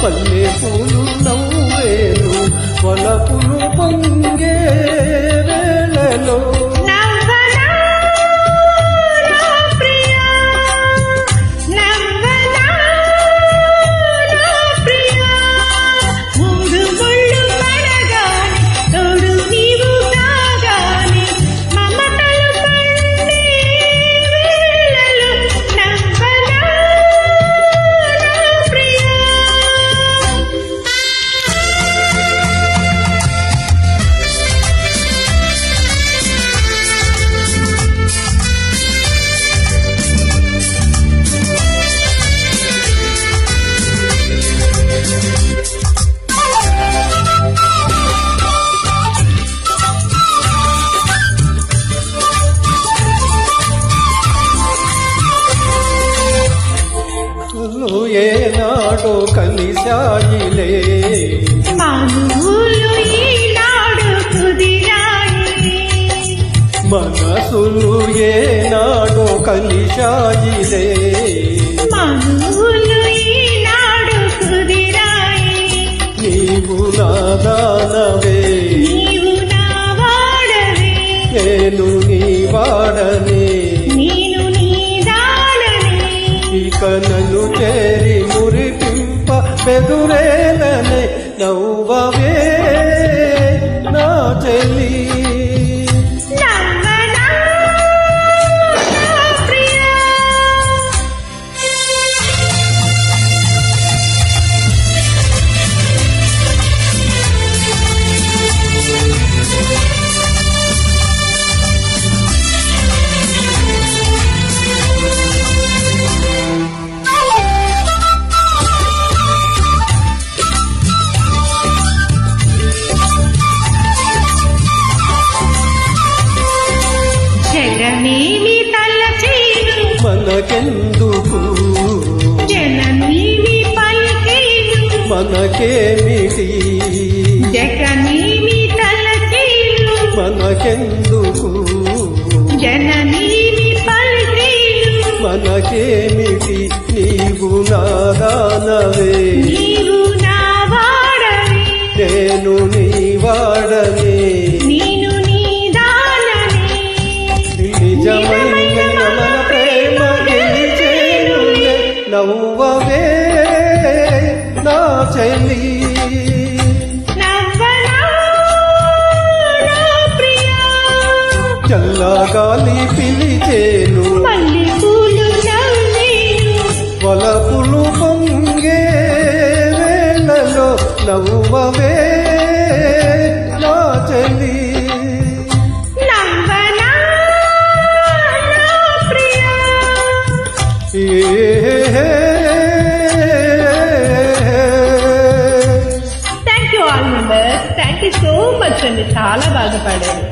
పల్లె పూలు నవ్వేను వలపులు పొంగే వేళలో ఏనాడో కలిశాయిలే మనసులు ఏనాడో కలిశాయిలే నీవు నాదానవే నేను నీ వాడనే ఇక నన్ను చేరి మురిపింప బెదురేలనే నవ్వవే నా చెల్లి మనకెందుకు జననీవి పలికేను మనకేమిటి జగనీవి తలచేను మనకెందుకు జననీవి పలికేను మనకేమిటి నీవు నాదానవే నీవు నా వాడవే నేను నీ వాడనే నేను నీ దాననే నిజమైన మన ప్రేమ గెలిచేనులే నవ్వవే నా చెల్లి చల్లగాలి పిలిచేను వలపులు పొంగే వేళలో నవ్వవే నా చెల్లి thank you all members thank you so much అండి చాలా బాగా పాడారు